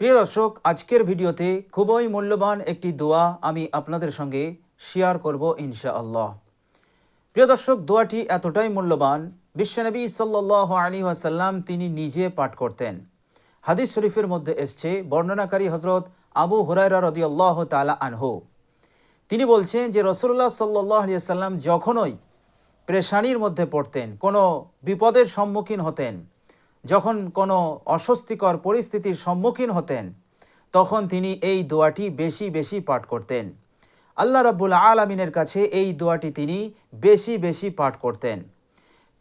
প্রিয় দর্শক, আজকের ভিডিওতে খুবই মূল্যবান একটি দোয়া আমি আপনাদের সঙ্গে শেয়ার করব ইনশাআল্লাহ। প্রিয় দর্শক, দোয়াটি এতটাই মূল্যবান, বিশ্বনবী সাল্লাল্লাহু আলাইহি ওয়াসাল্লাম তিনি নিজে পাঠ করতেন। হাদিস শরীফের মধ্যে এসছে, বর্ণনাকারী হযরত আবু হুরায়রা রাদিয়াল্লাহু তাআলা আনহু তিনি বলছেন যে রাসূলুল্লাহ সাল্লাল্লাহু আলাইহি ওয়াসাল্লাম যখনই পেরেশানির মধ্যে পড়তেন, কোনো বিপদের সম্মুখীন হতেন, যখন কোনো অস্বস্তিকর পরিস্থিতির সম্মুখীন হতেন, তখন তিনি এই দোয়াটি বেশি বেশি পাঠ করতেন। আল্লাহ রাব্বুল আলামিনের কাছে এই দোয়াটি তিনি বেশি বেশি পাঠ করতেন।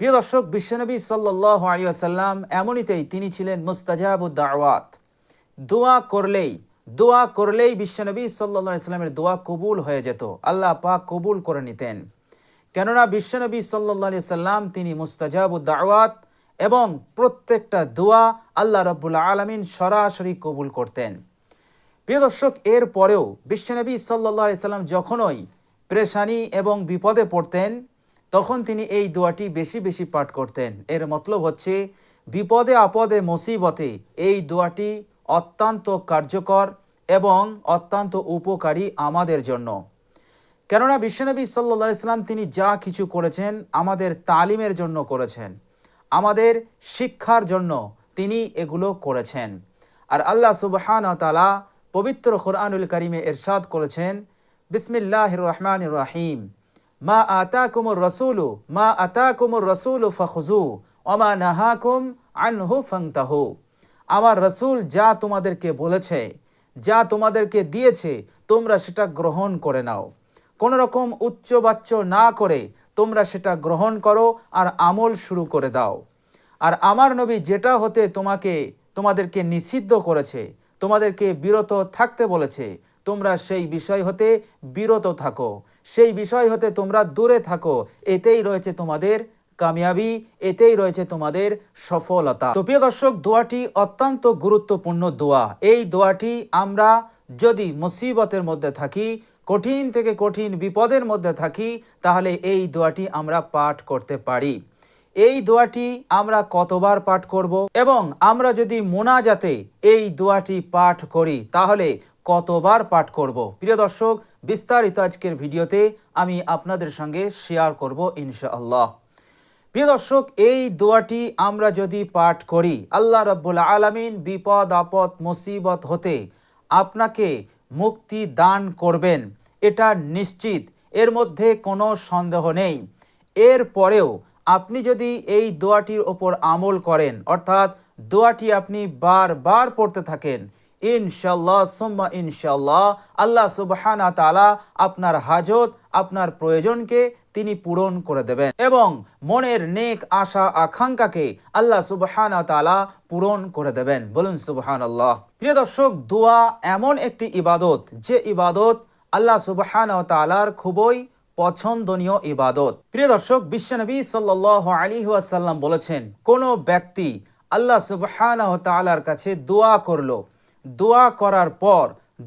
প্রিয় দর্শক, বিশ্বনবী সাল্লাল্লাহু আলাইহি ওয়াসাল্লাম এমনিতেই তিনি ছিলেন মুস্তাজাবুদ দাওয়াত। দোয়া করলেই বিশ্বনবী সাল্লাল্লাহু আলাইহি ওয়াসাল্লামের দোয়া কবুল হয়ে যেত, আল্লাহ পাক কবুল করে নিতেন। কেননা বিশ্বনবী সাল্লাল্লাহু আলাইহি ওয়াসাল্লাম তিনি মুস্তাজাবুদ দাওয়াত এবং প্রত্যেকটা দোয়া আল্লাহ রাব্বুল আলামিন সরাসরি কবুল করতেন। প্রিয় দর্শক, এর পরেও বিশ্বনবী সাল্লাল্লাহু আলাইহি ওয়াসাল্লাম যখনই পেরেশানি এবং বিপদে পড়তেন, তখন তিনি এই দোয়াটি বেশি বেশি পাঠ করতেন। এর মতলব হচ্ছে, বিপদে আপদে মুসিবতে এই দোয়াটি অত্যন্ত কার্যকর এবং অত্যন্ত উপকারী আমাদের জন্য। কেননা বিশ্বনবী সাল্লাল্লাহু আলাইহি ওয়াসাল্লাম তিনি যা কিছু করেছেন আমাদের তালিমের জন্য করেছেন, আমাদের শিক্ষার জন্য তিনি এগুলো করেছেন। আর আল্লাহ সুবহানাহু ওয়া তাআলা পবিত্র কোরআনুল কারীমে ইরশাদ করেছেন, বিসমিল্লাহির রহমানির রহিম, মা আতাকুমুর রাসূলু ফাখুযু ওয়া মা নাহাকুম আনহু ফান্তাহু। আমার রাসূল যা তোমাদেরকে বলেছে, যা তোমাদেরকে দিয়েছে, তোমরা সেটা গ্রহণ করে নাও। কোনো রকম উচ্চবাচ্য না করে তোমরা সেটা গ্রহণ করো আর আমল শুরু করে দাও। আর আমার নবী যেটা হতে তোমাদেরকে নিষিদ্ধ করেছে, তোমাদেরকে বিরত থাকতে বলেছে, তোমরা সেই বিষয় হতে বিরত থাকো, সেই বিষয় হতে তোমরা দূরে থাকো। এতেই রয়েছে তোমাদের কামিয়াবি, এতেই রয়েছে তোমাদের সফলতা। তো প্রিয় দর্শক, দোয়াটি অত্যন্ত গুরুত্বপূর্ণ দোয়া। এই দোয়াটি আমরা যদি মুসিবতের মধ্যে থাকি, কঠিন থেকে কঠিন বিপদের মধ্যে থাকি, তাহলে এই দোয়াটি আমরা পাঠ করতে পারি। এই দোয়াটি আমরা কতবার পাঠ করব এবং আমরা যদি মোনাজাতে এই দোয়াটি পাঠ করি তাহলে কতবার পাঠ করব, প্রিয় দর্শক বিস্তারিত আজকের ভিডিওতে আমি আপনাদের সঙ্গে শেয়ার করব ইনশাআল্লাহ। প্রিয় দর্শক, এই দোয়াটি আমরা যদি পাঠ করি, আল্লাহ রাব্বুল আলামিন বিপদ আপদ মুসিবত হতে আপনাকে মুক্তি দান করবেন, এটা নিশ্চিত, এর মধ্যে কোনো সন্দেহ নেই। এর পরেও আপনি যদি এই দোয়াটির ওপর আমল করেন, অর্থাৎ দোয়াটি আপনি বারবার পড়তে থাকেন, ইনশাআল্লাহ সুম্মা ইনশাআল্লাহ আল্লাহ সুবহানাহু ওয়া তাআলা আপনার হাজত, আপনার প্রয়োজনকে তিনি পূরণ করে দেবেন এবং মনের নেক আশা আকাঙ্ক্ষাকে আল্লাহ সুবহানাহু ওয়া তাআলা পূরণ করে দেবেন। বলুন সুবহানাল্লাহ। প্রিয় দর্শক, দোয়া এমন একটি ইবাদত, যে ইবাদত আল্লাহ সুবহানাহু ওয়া তাআলার খুবই পছন্দনীয় ইবাদত। প্রিয় দর্শক, বিশ্বনবী সাল্লাল্লাহু আলাইহি ওয়াসাল্লাম বলেছেন, কোনো ব্যক্তি আল্লাহ সুবহানাহু ওয়া তাআলার কাছে দোয়া করলো, দোয়া করার পর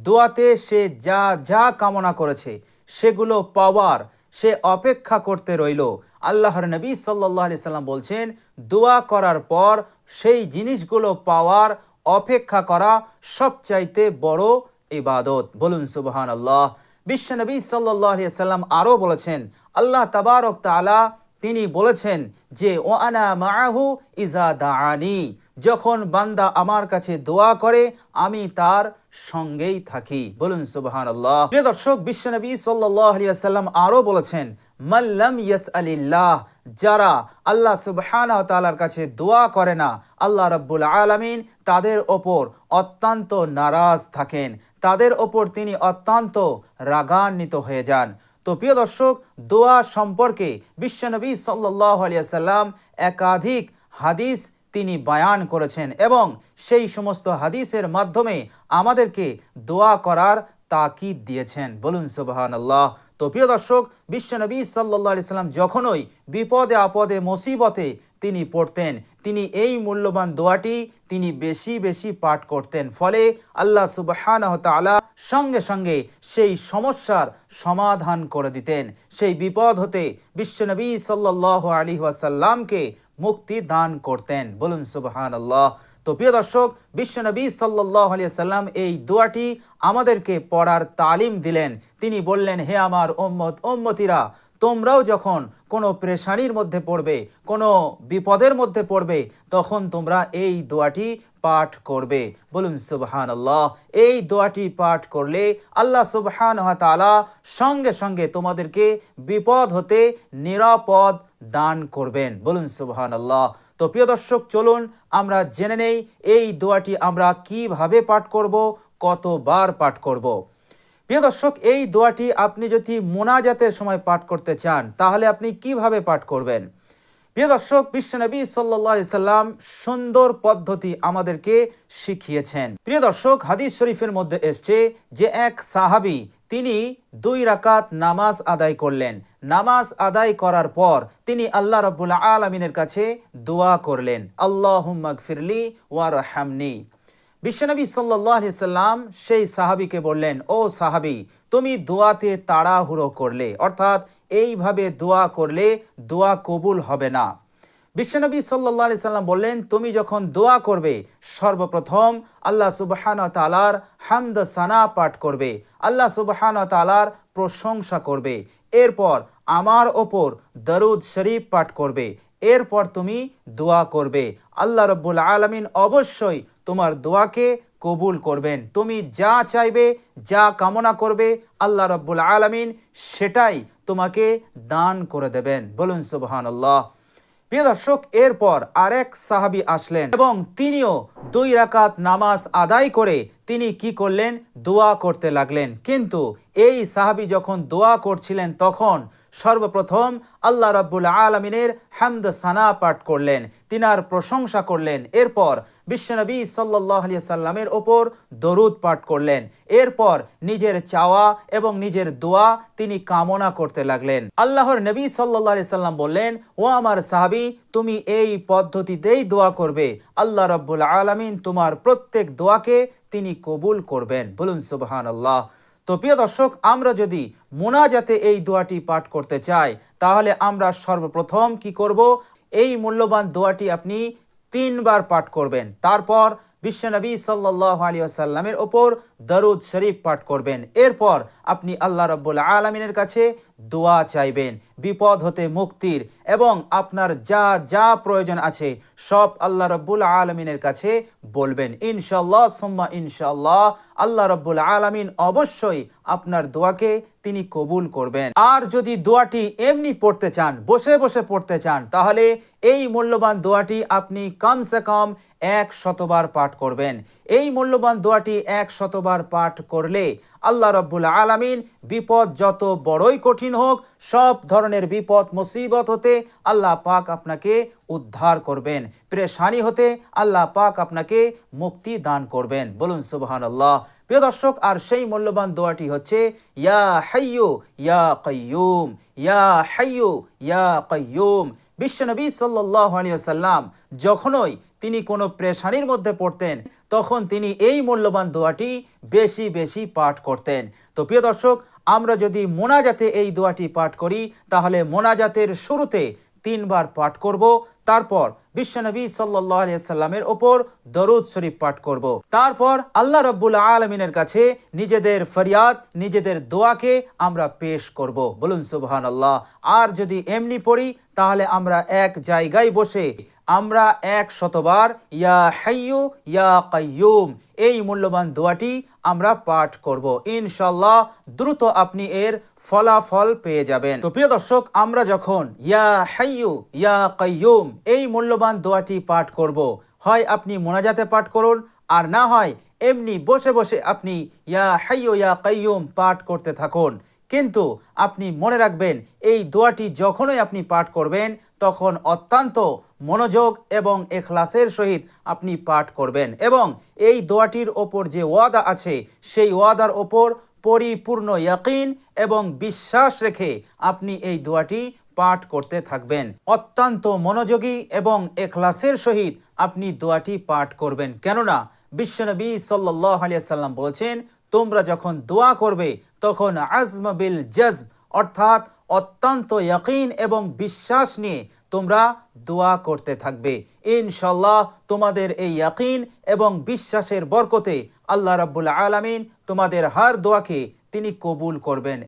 দোয়াতে সে যা যা কামনা করেছে সেগুলো পাওয়ার সে অপেক্ষা করতে রইল। আল্লাহর নবী সাল্লাল্লাহু আলাইহি সাল্লাম বলছেন, দোয়া করার পর সেই জিনিসগুলো পাওয়ার অপেক্ষা করা সবচাইতে বড় ইবাদত। বলুন সুবহানাল্লাহ। বিশ্বনবী সাল্লাল্লাহু আলাইহি সাল্লাম আরও বলেছেন, আল্লাহ তাবারক তাআলা তিনি বলেছেন যে, ও আনা মাআহু ইজা দাআনি, যখন বান্দা আমার কাছে দোয়া করে আমি তার সঙ্গেই থাকি। বলুন সুবহানাল্লাহ। প্রিয় দর্শক, বিশ্বনবী সাল্লাল্লাহু আলাইহি ওয়াসাল্লাম আরও বলেছেন, মান লাম ইয়াসআলিল্লাহ, যারা আল্লাহ সুবহানাহু ওয়া তাআলার কাছে দোয়া করে না, আল্লাহ রাব্বুল আলামিন তাদের ওপর অত্যন্ত নারাজ থাকেন, তাদের ওপর তিনি অত্যন্ত রাগান্বিত হয়ে যান। তো প্রিয় দর্শক, দোয়া সম্পর্কে বিশ্বনবী সাল্লাল্লাহু আলাইহি ওয়াসাল্লাম একাধিক হাদিস তিনি বয়ান করেছেন এবং সেই সমস্ত হাদিসের মাধ্যমে আমাদেরকে দোয়া করার তাকিদ দিয়েছেন। বলুন সুবহানাল্লাহ। তো প্রিয় দর্শক, বিশ্বনবী সাল্লাল্লাহু আলাইহি সাল্লাম যখনই বিপদে আপদে মুসিবতে তিনি পড়তেন, তিনি এই মূল্যবান দোয়াটি তিনি বেশি বেশি পাঠ করতেন। ফলে আল্লাহ সুবহানাহু ওয়া তাআলা সঙ্গে সঙ্গে সেই সমস্যার সমাধান করে দিতেন, সেই বিপদ হতে বিশ্বনবী সাল্লাল্লাহু আলাইহি ওয়াসাল্লামকে মুক্তি দান করতেন। বলুন সুবহানাল্লাহ। তো প্রিয় দর্শক, বিশ্বনবী সাল্লাল্লাহু আলাইহি সাল্লাম এই দোয়াটি আমাদেরকে পড়ার তালিম দিলেন। তিনি বললেন, হে আমার উম্মতিরা, তোমরাও যখন কোনো পেরেশানির মধ্যে পড়বে, কোনো বিপদের মধ্যে পড়বে, তখন তোমরা এই দোয়াটি পাঠ করবে। বলুন সুবহানাল্লাহ। এই দোয়াটি পাঠ করলে আল্লাহ সুবহানাহু ওয়া তাআলা সঙ্গে সঙ্গে তোমাদেরকে বিপদ হতে নিরাপদ দান করবেন। বলুন সুবহানাল্লাহ। তো প্রিয় দর্শক, চলুন আমরা জেনে নেই এই দোয়াটি আমরা কিভাবে পাঠ করব, কতবার পাঠ করব। প্রিয় দর্শক, এই দোয়াটি আপনি যদি মোনাজাতের সময় পাঠ করতে চান, তাহলে আপনি কিভাবে পাঠ করবেন? প্রিয় দর্শক, বিশ্বনবী সাল্লাল্লাহু আলাইহি সাল্লাম সুন্দর পদ্ধতি আমাদেরকে শিখিয়েছেন। প্রিয় দর্শক, হাদিস শরীফের মধ্যে এসছে যে এক সাহাবী তিনি 2 রাকাত নামাজ আদায় করলেন। নামাজ আদায় করার পর তিনি আল্লাহ রাব্বুল আলামিনের কাছে দোয়া করলেন, আল্লাহুম্মা গফিরলি ওয়ারহামনি। বিশ্বনবী সাল্লাল্লাহু আলাইহি সাল্লাম সেই সাহাবীকে বললেন, ও সাহাবী, তুমি দোয়াতে তাড়াহুড়ো করলে, অর্থাৎ এইভাবে দোয়া করলে দোয়া কবুল হবে না। বিশ্বনবী সাল্লাল্লাহু আলাইহি সাল্লাম বললেন, তুমি যখন দোয়া করবে সর্বপ্রথম আল্লাহ সুবহানাহু ওয়া তাআলার হামদ সানা পাঠ করবে, আল্লাহ সুবহানাহু ওয়া তাআলার প্রশংসা করবে, এরপর আমার ওপর দরুদ শরীফ পাঠ করবে, এরপর তুমি দোয়া করবে। আল্লাহ রাব্বুল আলামিন অবশ্যই তোমার দোয়াকে কবুল করবেন। তুমি যা চাইবে, যা কামনা করবে, আল্লাহ রাব্বুল আলামিন সেটাই তোমাকে দান করে দেবেন। বলুন সুবহানাল্লাহ। প্রিয় দর্শক, এরপর আরেক সাহাবী আসলেন এবং তিনিও 2 রাকাত নামাজ আদায় করে তিনি কি করলেন? দোয়া করতে লাগলেন। কিন্তু এই সাহাবী যখন দোয়া করছিলেন তখন সর্বপ্রথম আল্লাহ রাব্বুল আলামিনের হামদ সানা পাঠ করলেন, তিনার প্রশংসা করলেন, এরপর বিশ্বনবী সাল্লাল্লাহু আলাইহি সাল্লামের ওপর দরুদ পাঠ করলেন, এরপর নিজের চাওয়া এবং নিজের দোয়া তিনি কামনা করতে লাগলেন। আল্লাহর নবী সাল্লাল্লাহু আলাইহি সাল্লাম বললেন, ও আমার সাহাবী, তুমি এই পদ্ধতিতেই দোয়া করবে, আল্লাহ রাব্বুল আলামিন তোমার প্রত্যেক দোয়াকে তিনি কবুল করবেন। বলুন সুবহানাল্লাহ। তো প্রিয় দর্শক, আমরা যদি মোনাজাতে এই দোয়াটি পাঠ করতে চাই, তাহলে আমরা সর্বপ্রথম কি করব? এই মূল্যবান দোয়াটি আপনি 3 বার পাঠ করবেন। তারপর বিশ্বনবী সাল্লাল্লাহু আলাইহি ওয়াসাল্লামের ওপর দরুদ শরীফ পাঠ করবেন। এরপর আপনি আল্লাহ রাব্বুল আলামিনের কাছে দোয়া চাইবেন, বিপদ হতে মুক্তির, এবং আপনার যা যা প্রয়োজন আছে সব আল্লাহ রাব্বুল আলামিনের কাছে বলবেন। ইনশাআল্লাহ সুম্মা ইনশাআল্লাহ আল্লাহ রাব্বুল আলামিন অবশ্যই আপনার দোয়াকে তিনি কবুল করবেন। আর যদি দোয়াটি এমনি পড়তে চান, বসে বসে পড়তে চান, তাহলে এই মূল্যবান দোয়াটি আপনি কমসে কম 100 বার পাঠ করবেন। এই মূল্যবান দোয়াটি 100 বার পাঠ করলে আল্লাহ রাব্বুল আলামিন বিপদ যত বড়ই কঠিন হোক, সব ধরনের বিপদ মুসিবত হতে আল্লাহ পাক আপনাকে উদ্ধার করবেন, পেরেশানি হতে আল্লাহ পাক আপনাকে মুক্তি দান করবেন। বলুন সুবহানাল্লাহ। প্রিয় দর্শক, আর সেই মূল্যবান দোয়াটি হচ্ছে ইয়া হাইয়্যু ইয়া কাইয়্যুম, ইয়া হাইয়্যু ইয়া কাইয়্যুম। বিশ্বনবী সাল্লাল্লাহু আলাইহি ওয়াসাল্লাম যখনই তিনি কোনো পেরেশানির মধ্যে পড়তেন, তখন তিনি এই মূল্যবান দোয়াটি বেশি বেশি পাঠ করতেন। তো প্রিয় দর্শক, আমরা যদি মোনাজাতে এই দোয়াটি পাঠ করি, তাহলে মোনাজাতের শুরুতে 3 বার পাঠ করব, তারপর বিশ্বনবী সাল্লাল্লাহু আলাইহি সাল্লামের ওপর দরুদ শরীফ পাঠ করব, তারপর আল্লাহ রাব্বুল আলামিনের কাছে নিজেদের ফরিয়াদ, নিজেদের দোয়াকে আমরা পেশ করব। বলুন সুবহানাল্লাহ। আর যদি এমনি পড়ি, তাহলে আমরা এক জায়গায় বসে আমরা 100 বার ইয়া হাইয়্যু ইয়া কাইয়্যুম এই মূল্যবান দোয়াটি আমরা পাঠ করব। ইনশাআল্লাহ দ্রুত আপনি এর ফলাফল পেয়ে যাবেন। তো প্রিয় দর্শক, আমরা যখন ইয়া হাইয়্যু ইয়া কাইয়্যুম এই মূল্যবান দোয়াটি পাঠ করব, হয় আপনি মোনাজাতে পাঠ করুন, আর না হয় এমনি বসে বসে আপনি ইয়া হাইয়্যু ইয়া কাইয়্যুম পাঠ করতে থাকুন। কিন্তু আপনি মনে রাখবেন, এই দোয়াটি যখনই আপনি পাঠ করবেন, তখন অত্যন্ত মনোযোগ এবং ইখলাসের সহিত আপনি পাঠ করবেন, এবং এই দোয়াটির ওপর যে ওয়াদা আছে, সেই ওয়াদার ওপর পরিপূর্ণ ইয়াকিন এবং বিশ্বাস রেখে আপনি এই দোয়াটি পাঠ করতে থাকবেন। অত্যন্ত মনোযোগী এবং ইখলাসের সহিত আপনি দোয়াটি পাঠ করবেন, কেননা বিশ্বনবী সাল্লাল্লাহু আলাইহি সাল্লাম বলেছেন, তোমরা যখন দোয়া করবে তখন আজম বিল জজব, অর্থাৎ অত্যন্ত ইয়াকিন এবং বিশ্বাস নিয়ে তোমরা দোয়া করতে থাকবে। ইনশাআল্লাহ তোমাদের এই ইয়াকিন এবং বিশ্বাসের বরকতে আল্লাহ রাব্বুল আলামিন তোমাদের হার দোয়াকে তিনি কবুল করবেন।